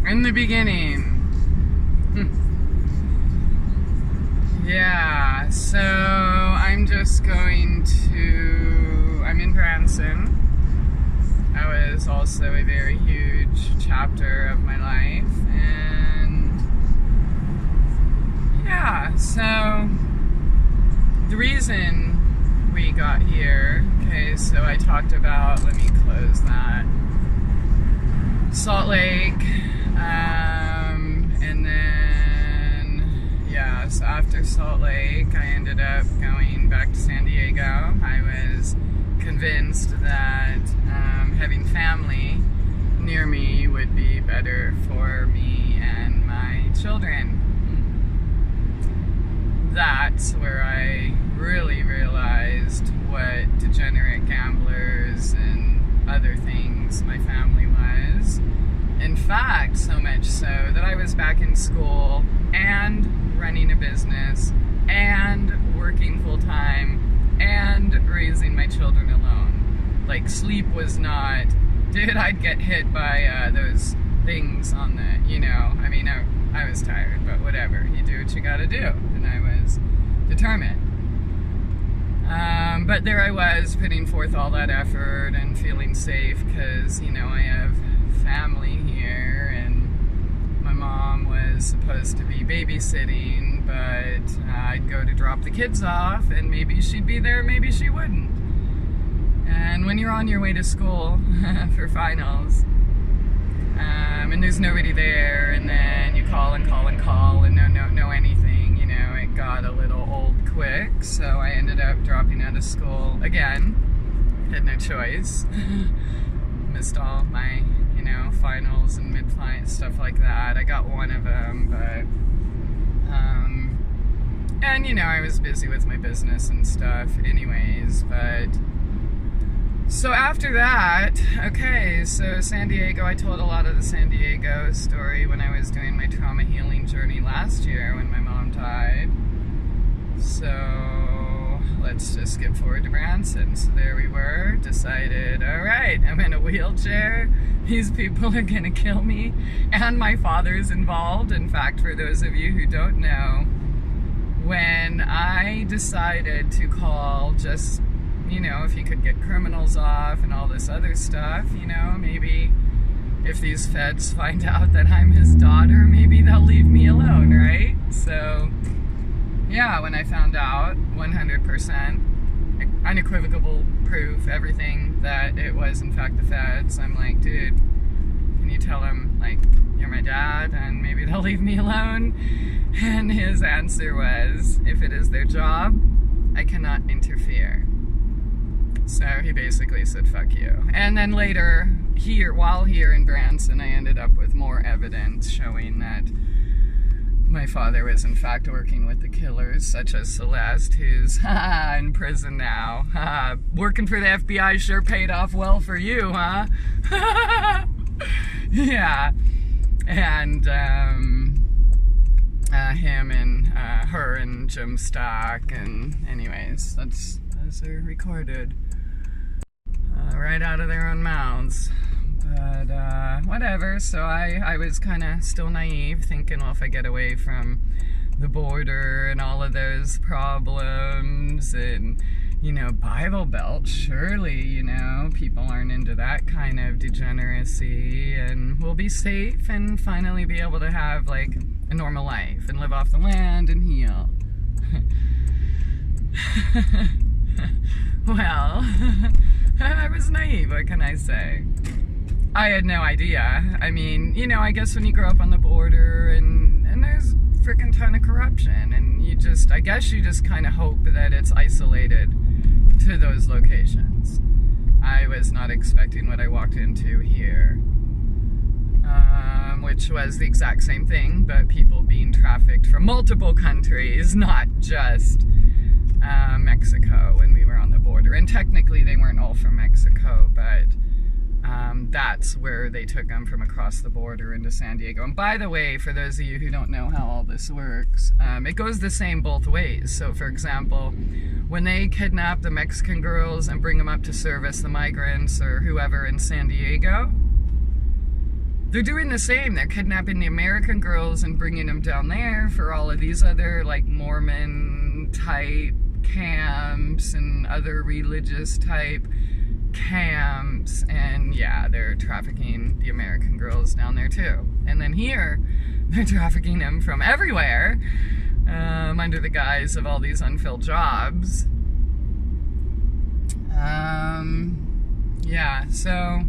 In the beginning. Yeah, so I'm in Branson. That was also a very huge chapter of my life, and yeah, so the reason we got here, okay, so I talked about, let me close that, Salt Lake, and then, yeah, so after Salt Lake, I ended up going back to San Diego. I was convinced that having family near me would be better for me and my children. That's where I really realized what degenerate gamblers and other things my family was. In fact, so much so that I was back in school and running a business and working full-time and raising my children alone. Like, sleep was not, dude, I'd get hit by those things on the, you know, I mean, I was tired, but whatever, you do what you gotta do, and I was determined. But there I was, putting forth all that effort and feeling safe, because, you know, I have family here, and my mom was supposed to be babysitting, but I'd go to drop the kids off, and maybe she'd be there, maybe she wouldn't. And when you're on your way to school for finals, and there's nobody there, and then you call and call and call, and no anything, you know, it got a little old quick, so I ended up dropping out of school again. Had no choice. Missed all my, you know, finals and mid-flight, stuff like that. I got one of them, but, and, you know, I was busy with my business and stuff anyways, but, so after that, okay, so San Diego, I told a lot of the San Diego story when I was doing my trauma healing journey last year when my mom died. So let's just skip forward to Branson. So there we were, decided, all right, I'm in a wheelchair. These people are gonna kill me. And my father's involved. In fact, for those of you who don't know, when I decided to call just, you know, if he could get criminals off and all this other stuff, you know, maybe if these feds find out that I'm his daughter, maybe they'll leave me alone, right? So, yeah, when I found out 100% unequivocal proof, everything, that it was in fact the feds, I'm like, dude, can you tell them, like, you're my dad and maybe they'll leave me alone? And his answer was, if it is their job, I cannot interfere. So he basically said, fuck you. And then later, while here in Branson, I ended up with more evidence showing that my father was in fact working with the killers, such as Celeste, who's in prison now. Working for the FBI sure paid off well for you, huh? Yeah. And him and her and Jim Stock, and anyways, those are recorded. Right out of their own mouths. But whatever, so I was kind of still naive, thinking, well, if I get away from the border and all of those problems and, you know, Bible Belt, surely, you know, people aren't into that kind of degeneracy, and we'll be safe and finally be able to have, like, a normal life and live off the land and heal. Well, I was naive, what can I say? I had no idea. I mean, you know, I guess when you grow up on the border and there's freaking ton of corruption, and I guess you just kind of hope that it's isolated to those locations. I was not expecting what I walked into here, which was the exact same thing, but people being trafficked from multiple countries, not just Mexico when we were on the border. And technically they weren't all from Mexico, but that's where they took them, from across the border into San Diego. And by the way, for those of you who don't know how all this works, it goes the same both ways. So for example, when they kidnap the Mexican girls and bring them up to service the migrants or whoever in San Diego, they're doing the same. They're kidnapping the American girls and bringing them down there for all of these other, like, Mormon type camps and other religious type camps. And yeah, they're trafficking the American girls down there too. And then here, they're trafficking them from everywhere, under the guise of all these unfilled jobs. Yeah, so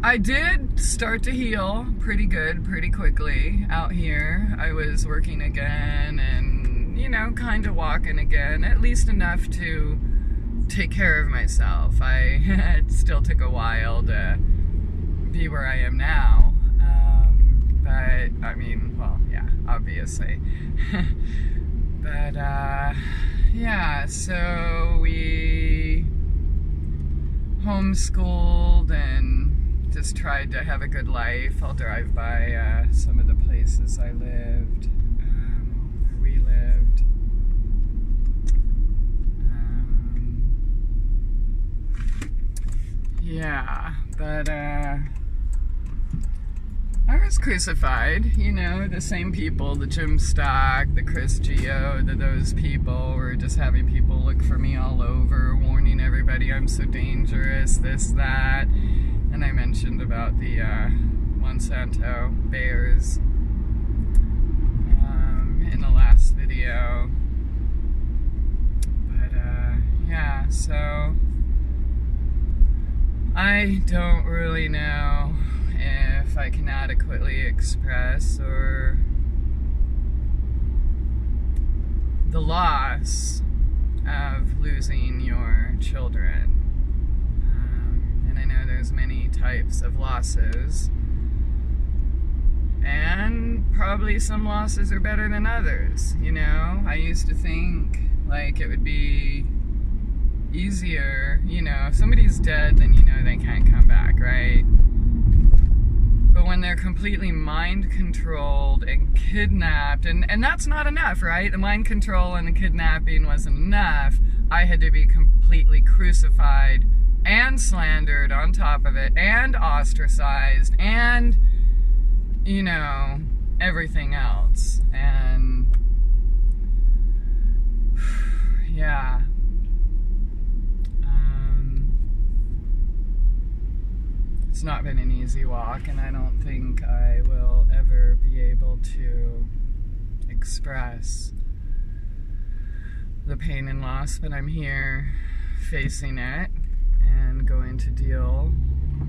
I did start to heal pretty good, pretty quickly out here. I was working again and, you know, kind of walking again, at least enough to take care of myself. It still took a while to be where I am now. But, I mean, well, yeah, obviously. But, yeah, so we homeschooled and just tried to have a good life. I'll drive by some of the places I lived, we lived. Yeah, but, I was crucified, you know, the same people, the Jim Stock, the Chris Geo, those people were just having people look for me all over, warning everybody I'm so dangerous, this, that. And I mentioned about the Monsanto bears in the last video. But, yeah, so I don't really know if I can adequately express or the loss of losing your children. And I know there's many types of losses, and probably some losses are better than others, you know? I used to think like it would be easier, you know, if somebody's dead, then you know they can't come back, right? But when they're completely mind controlled and kidnapped, and that's not enough, right? The mind control and the kidnapping wasn't enough. I had to be completely crucified and slandered on top of it, and ostracized, and, you know, everything else. And yeah. It's not been an easy walk, and I don't think I will ever be able to express the pain and loss, but I'm here facing it and going to deal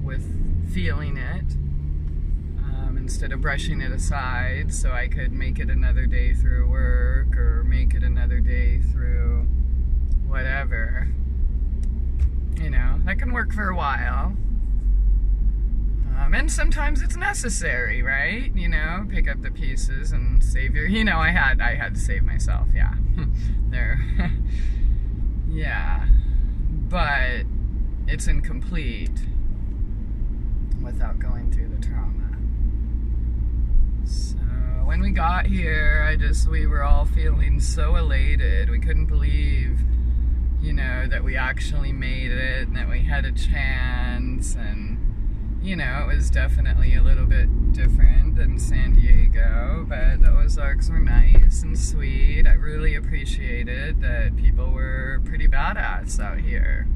with feeling it instead of brushing it aside so I could make it another day through work or make it another day through whatever. You know, that can work for a while. And sometimes it's necessary, right? You know, pick up the pieces and save your, you know, I had to save myself, yeah. There. Yeah. But it's incomplete without going through the trauma. So when we got here, we were all feeling so elated. We couldn't believe, you know, that we actually made it and that we had a chance. And you know, it was definitely a little bit different than San Diego, but the Ozarks were nice and sweet. I really appreciated that people were pretty badass out here.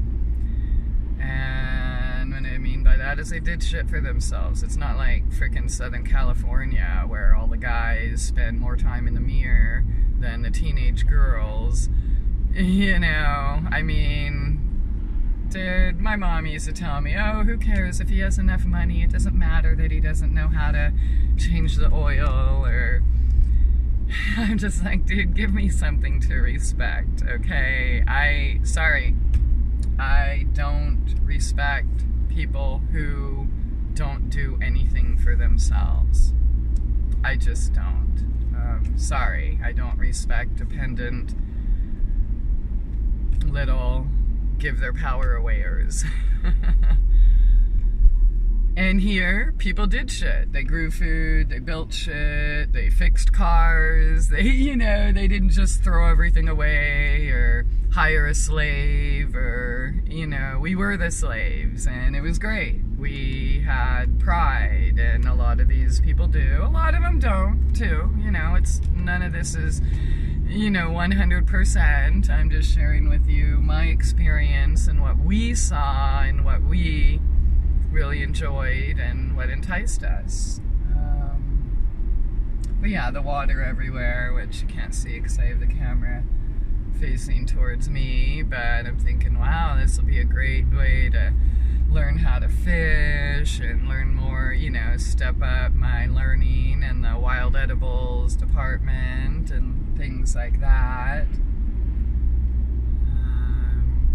And what I mean by that is they did shit for themselves. It's not like frickin' Southern California where all the guys spend more time in the mirror than the teenage girls. You know, I mean, dude, my mom used to tell me, oh, who cares if he has enough money? It doesn't matter that he doesn't know how to change the oil, or I'm just like, dude, give me something to respect, okay? Sorry, I don't respect people who don't do anything for themselves. I just don't. Sorry, I don't respect dependent little give their power awayers. And here, people did shit. They grew food, they built shit, they fixed cars, they, you know, they didn't just throw everything away or hire a slave or, you know, we were the slaves, and it was great. we had pride, and a lot of these people do. A lot of them don't, too. You know, none of this is, 100%. I'm just sharing with you my experience and what we saw and what we really enjoyed and what enticed us. But yeah, the water everywhere, which you can't see because I have the camera facing towards me, but I'm thinking, wow, this will be a great way to learn how to fish and learn more, step up my learning in the wild edibles department and things like that.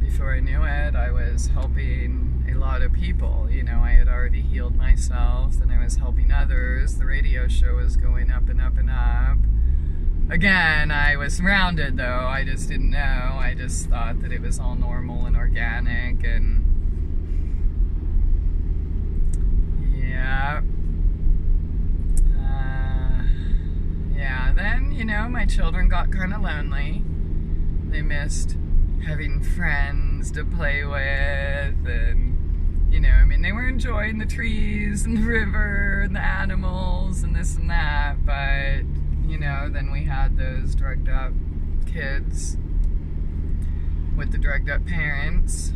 Before I knew it, I was helping a lot of people. I had already healed myself, and I was helping others. The radio show was going up and up and up. Again, I was surrounded, though. I just didn't know. I just thought that it was all normal and organic, and yeah. Then, my children got kind of lonely. They missed having friends to play with, and they were enjoying the trees and the river and the animals and this and that, but then we had those drugged up kids with the drugged up parents,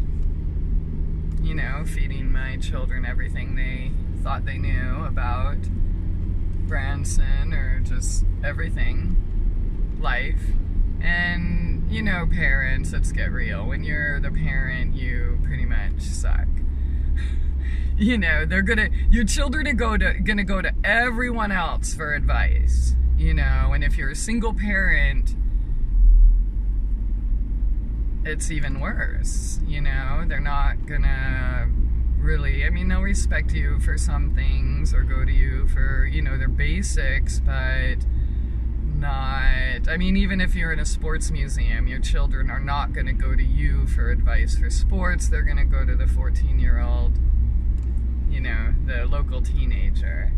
feeding my children everything they thought they knew about Branson, or just everything, life. And parents, let's get real. When you're the parent, you pretty much suck. Your children are gonna go to everyone else for advice. And if you're a single parent, it's even worse. They're not gonna really, they'll respect you for some things or go to you for, their basics, but not, even if you're in a sports museum, your children are not going to go to you for advice for sports. They're going to go to the 14-year-old, the local teenager.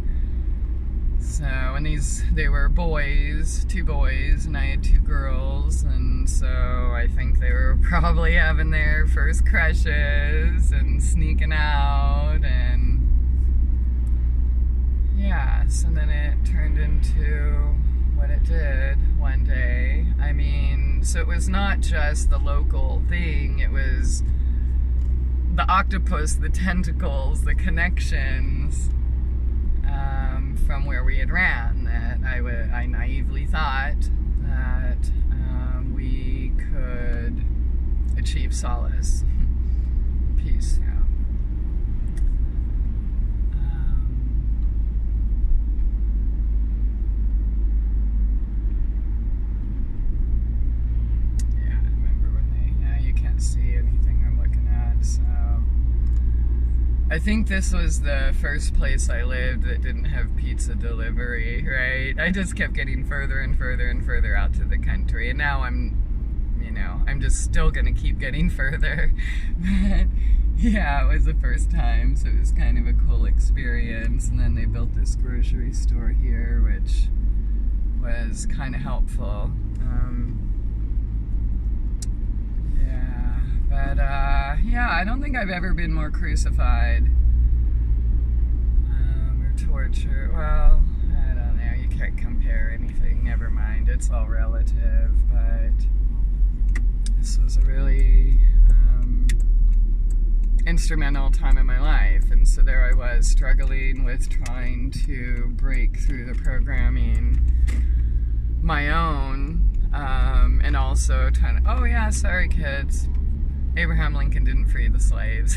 So, and they were boys, 2 boys, and I had 2 girls, and so I think they were probably having their first crushes and sneaking out, and yeah, so then it turned into what it did one day. So it was not just the local thing, it was the octopus, the tentacles, the connections from where we had ran, that I naively thought that we could achieve solace, peace. See anything I'm looking at, so I think this was the first place I lived that didn't have pizza delivery, right? I just kept getting further and further and further out to the country, and now I'm just still gonna keep getting further. But yeah, it was the first time, so it was kind of a cool experience. And then they built this grocery store here, which was kind of helpful. But, yeah, I don't think I've ever been more crucified, or tortured. Well, I don't know, you can't compare anything, never mind, it's all relative, but this was a really, instrumental time in my life, and so there I was, struggling with trying to break through the programming my own, and also trying to, oh yeah, sorry kids, Abraham Lincoln didn't free the slaves.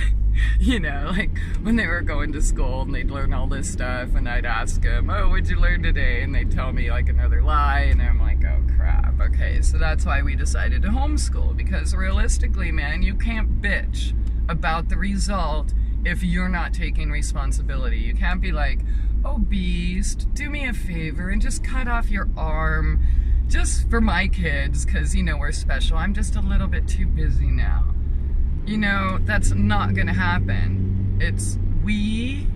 Like when they were going to school and they'd learn all this stuff, and I'd ask them, oh, what'd you learn today? And they'd tell me like another lie, and I'm like, oh crap, okay. So that's why we decided to homeschool, because realistically, man, you can't bitch about the result if you're not taking responsibility. You can't be like, oh beast, do me a favor and just cut off your arm just for my kids, because we're special. I'm just a little bit too busy now. That's not gonna happen. We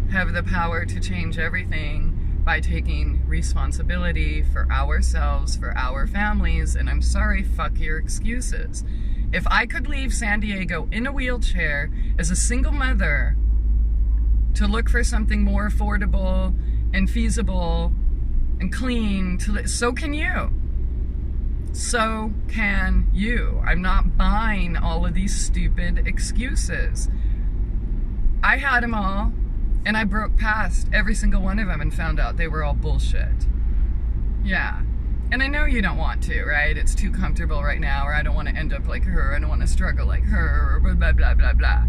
have the power to change everything by taking responsibility for ourselves, for our families, and I'm sorry, fuck your excuses. If I could leave San Diego in a wheelchair as a single mother to look for something more affordable and feasible and clean. So can you. So can you. I'm not buying all of these stupid excuses. I had them all, and I broke past every single one of them and found out they were all bullshit. Yeah. And I know you don't want to, right? It's too comfortable right now, or I don't want to end up like her, I don't want to struggle like her, or blah, blah, blah, blah, blah.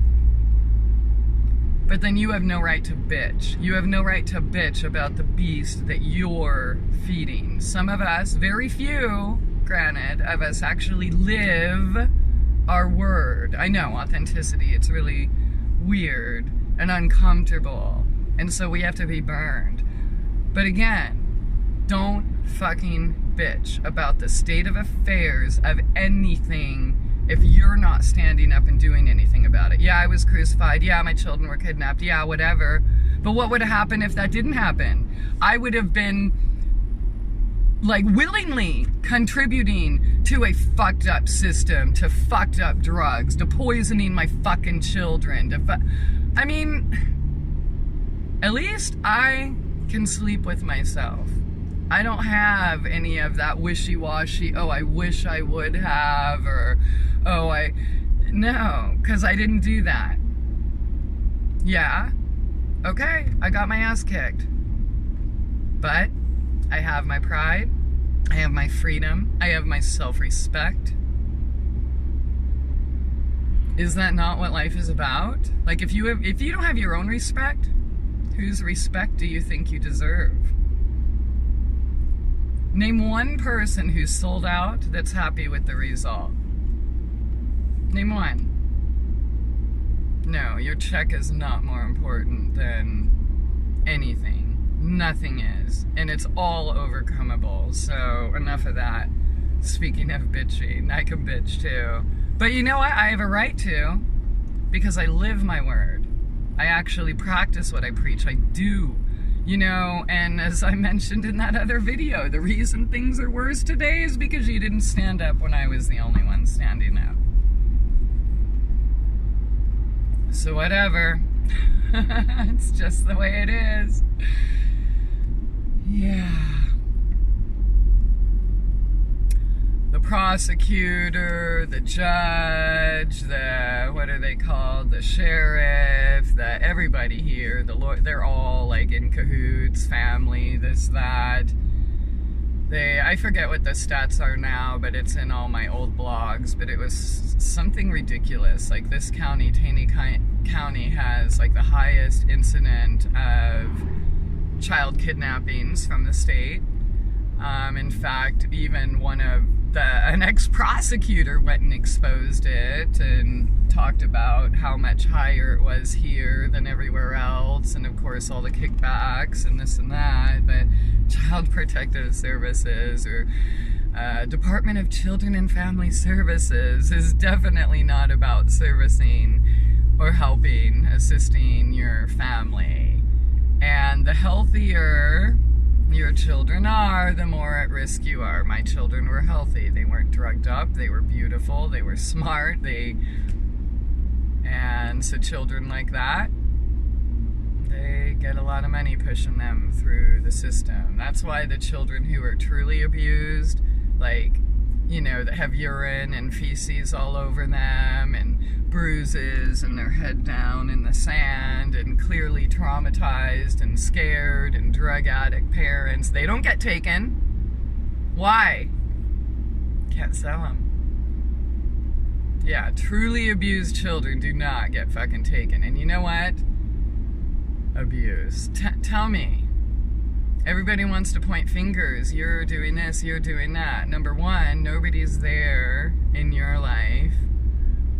But then you have no right to bitch. You have no right to bitch about the beast that you're feeding. Some of us, very few, granted, of us actually live our word. I know, authenticity, it's really weird and uncomfortable. And so we have to be burned. But again, don't fucking bitch about the state of affairs of anything if you're not standing up and doing anything about it. Yeah, I was crucified. Yeah, my children were kidnapped. Yeah, whatever. But what would have happened if that didn't happen? I would have been, like, willingly contributing to a fucked up system, to fucked up drugs, to poisoning my fucking children. I mean, at least I can sleep with myself. I don't have any of that wishy-washy, oh, I wish I would have, or, oh, no, because I didn't do that. Yeah, okay, I got my ass kicked. But I have my pride, I have my freedom, I have my self-respect. Is that not what life is about? Like, if you don't have your own respect, whose respect do you think you deserve? Name one person who's sold out that's happy with the result. Name one. No, your check is not more important than anything. Nothing is. And it's all overcomable. So enough of that. Speaking of bitching, I can bitch too. But you know what? I have a right to, because I live my word. I actually practice what I preach. I do. You know, and as I mentioned in that other video, the reason things are worse today is because you didn't stand up when I was the only one standing up. So whatever. It's just the way it is. Yeah. The prosecutor, the judge, the, what are they called, the sheriff, everybody here, the lawyer, they're all like in cahoots, family, this, that. I forget what the stats are now, but it's in all my old blogs, but it was something ridiculous. Like, this county, Taney County, has like the highest incident of child kidnappings from the state. In fact, even an ex-prosecutor went and exposed it and talked about how much higher it was here than everywhere else, and of course all the kickbacks and this and that. But Child Protective Services, or Department of Children and Family Services, is definitely not about servicing or helping, assisting your family. And the healthier your children are, the more at risk you are. My children were healthy. They weren't drugged up. They were beautiful. They were smart. And so children like that, they get a lot of money pushing them through the system. That's why the children who are truly abused, like, you know, that have urine and feces all over them and bruises and their head down in the sand and clearly traumatized and scared and drug addict parents, they don't get taken. Why? Can't sell them. Yeah, truly abused children do not get fucking taken. And you know what? Abuse. Tell me. Everybody wants to point fingers. You're doing this, you're doing that. Number one, nobody's there in your life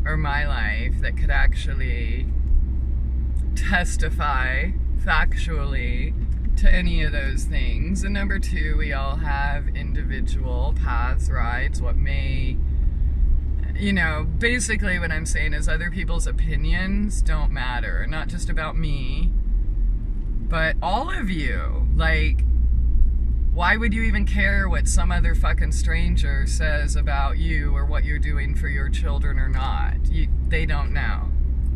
or my life that could actually testify factually to any of those things. And number two, we all have individual paths, rights, what may, you know, basically what I'm saying is other people's opinions don't matter. Not just about me, but all of you. Like, why would you even care what some other fucking stranger says about you or what you're doing for your children or not? They don't know.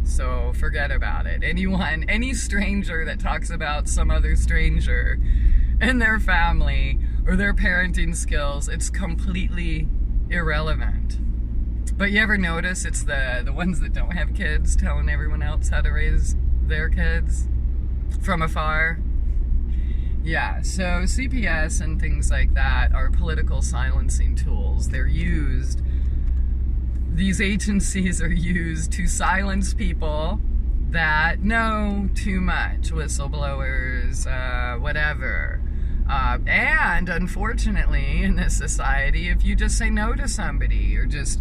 So forget about it. Any stranger that talks about some other stranger and their family or their parenting skills, it's completely irrelevant. But you ever notice it's the ones that don't have kids telling everyone else how to raise their kids from afar? Yeah, so CPS and things like that are political silencing tools. These agencies are used to silence people that know too much, whistleblowers, whatever. And unfortunately, in this society, if you just say no to somebody, or just,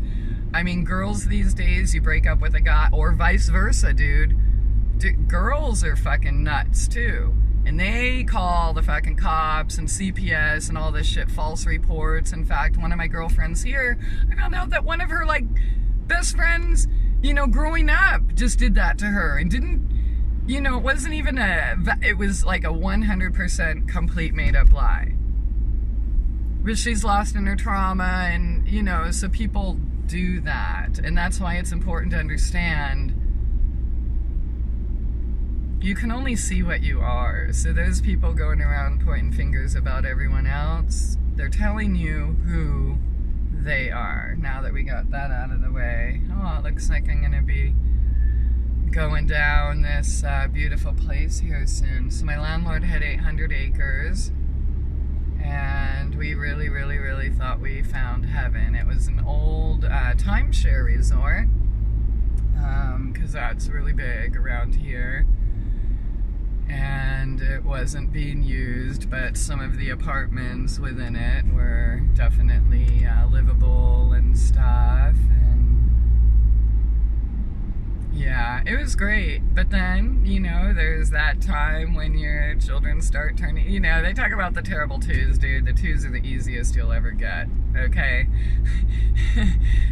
I mean, girls these days, you break up with a guy, or vice versa, dude. Girls are fucking nuts, too. And they call the fucking cops and CPS and all this shit, false reports. In fact, one of my girlfriends here, I found out that one of her, like, best friends, you know, growing up just did that to her and didn't, you know, it wasn't even it was like a 100% complete made-up lie. But she's lost in her trauma, and, you know, so people do that. And that's why it's important to understand you can only see what you are. So those people going around pointing fingers about everyone else, they're telling you who they are. Now that we got that out of the way, oh, it looks like I'm gonna be going down this beautiful place here soon. So my landlord had 800 acres, and we really, really, really thought we found heaven. It was an old timeshare resort, because that's really big around here. And it wasn't being used, but some of the apartments within it were definitely livable and stuff, and yeah, it was great. But then, you know, there's that time when your children start turning, you know, they talk about the terrible twos, dude. The twos are the easiest you'll ever get, okay?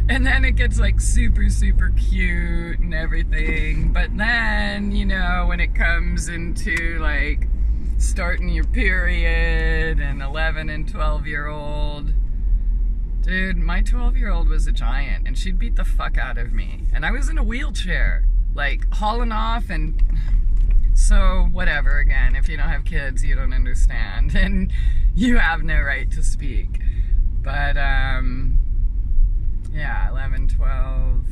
And then it gets like super, super cute and everything. But then, you know, when it comes into like starting your period and 11 and 12-year-old, dude, my 12-year-old was a giant, and she'd beat the fuck out of me. And I was in a wheelchair, like, hauling off, and so, whatever, again, if you don't have kids, you don't understand, and you have no right to speak. But, yeah, 11, 12,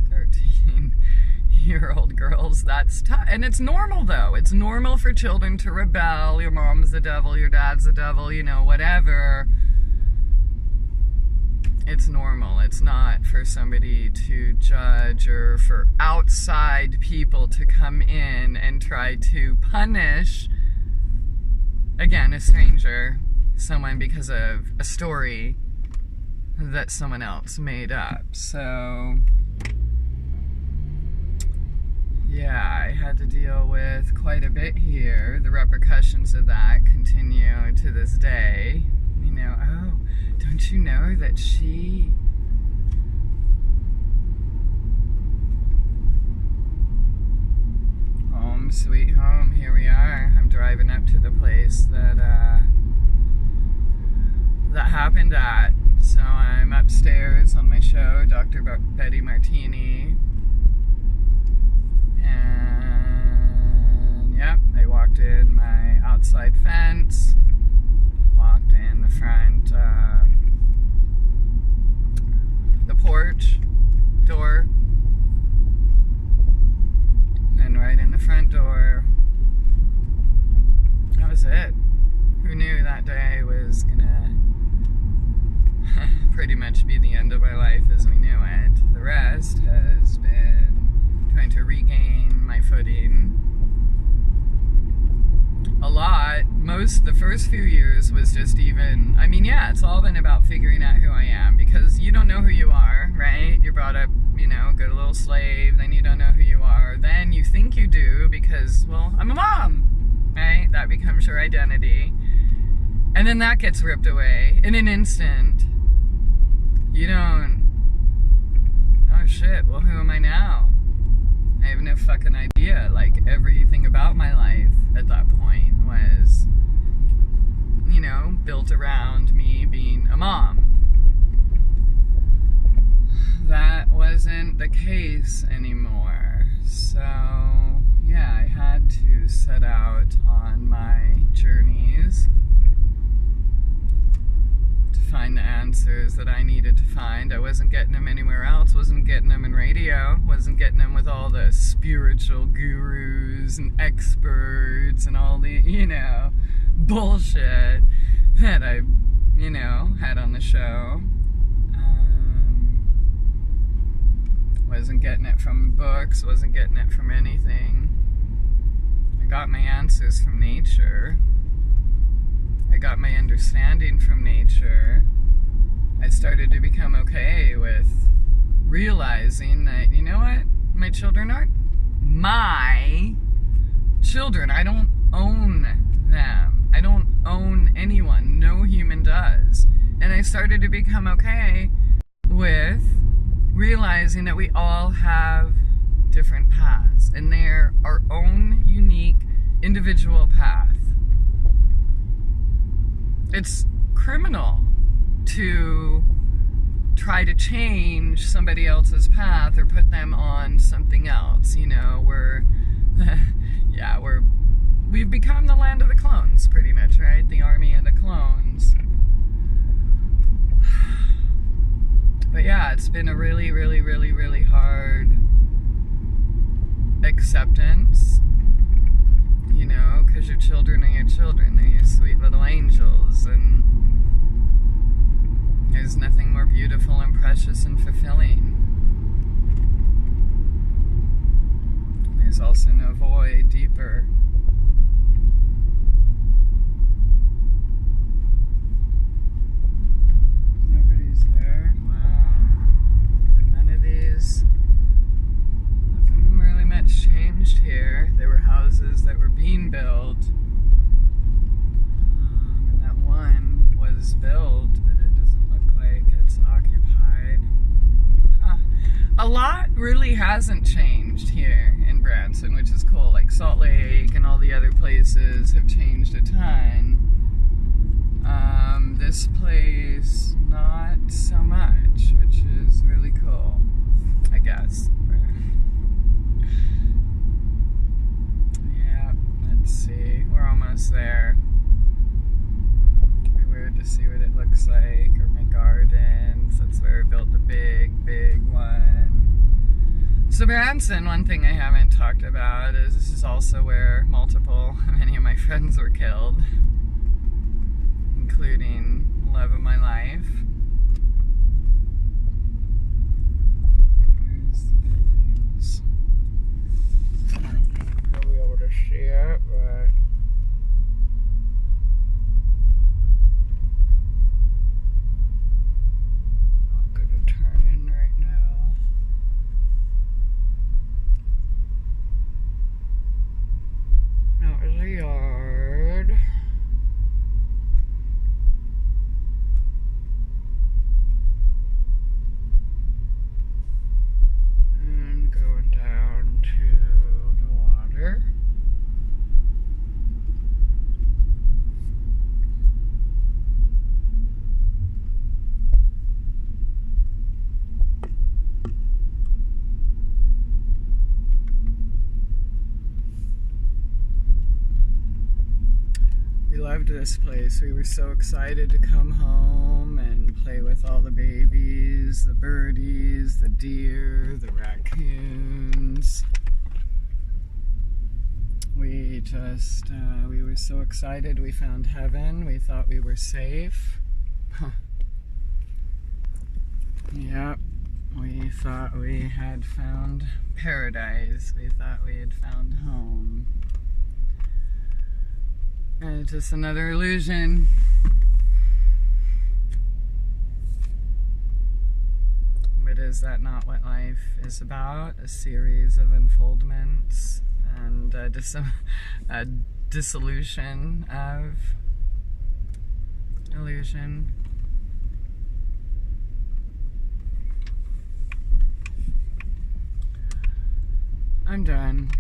13-year-old girls, that's tough. And it's normal, though. It's normal for children to rebel. Your mom's the devil, your dad's the devil, you know, whatever. It's normal. It's not for somebody to judge or for outside people to come in and try to punish, again, a stranger, someone, because of a story that someone else made up. So, yeah, I had to deal with quite a bit here. The repercussions of that continue to this day. You know, oh, don't you know that she... Home sweet home, here we are. I'm driving up to the place that that happened at. So I'm upstairs on my show, Dr. Betty Martini. And, yep, I walked in my outside fence. Walked in the front, the porch door, and right in the front door. That was it. Who knew that day was gonna pretty much be the end of my life as we knew it. The rest has been trying to regain my footing. A lot. The first few years was just even, I mean, yeah, it's all been about figuring out who I am, because you don't know who you are, right? You're brought up, you know, good little slave, then you don't know who you are, then you think you do because, well, I'm a mom, right? That becomes your identity. And then that gets ripped away in an instant. You don't, oh shit, well, who am I now? I have no fucking idea. Like, everything about my life at that point was, you know, built around me being a mom. That wasn't the case anymore. set out on my journeys to find the answers that I needed to find. I wasn't getting them anywhere else, wasn't getting them in radio, wasn't getting them with all the spiritual gurus and experts and all the, bullshit that I, had on the show. Wasn't getting it from books, wasn't getting it from anything. I got my answers from nature. I got my understanding from nature. I started to become okay with realizing that, you know what? My children aren't my children. I don't own them. I don't own anyone. No human does. And I started to become okay with realizing that we all have different paths, and they're our own unique individual path. It's criminal to try to change somebody else's path or put them on something else. We've become the land of the clones, pretty much, right? The army of the clones. But yeah, it's been a really, really, really, really hard acceptance, because your children are your children. They're your sweet little angels, and there's nothing more beautiful and precious and fulfilling. There's also no void deeper. Nobody's there. Wow. None of these. Nothing really much changed here. There were houses that were being built. And that one was built, but it doesn't look like it's occupied. A lot really hasn't changed here in Branson, which is cool. Like Salt Lake and all the other places have changed a ton. This place, not so much, which is really cool, I guess. Yeah, let's see. We're almost there. It'd be weird to see what it looks like, or my gardens. That's where I built the big, big one. So Branson, one thing I haven't talked about is this is also where many of my friends were killed, including the love of my life. Where's the buildings? I don't know if you'll be able to see it, but not gonna turn in right now. That was a yard. And going down to the water. We loved this place. We were so excited to come home and play with all the babies, the birdies, the deer, the raccoons. We were so excited. We found heaven. We thought we were safe. Yep. We thought we had found paradise. We thought we had found home. And it's just another illusion. But is that not what life is about? A series of unfoldments and a dissolution of illusion. I'm done.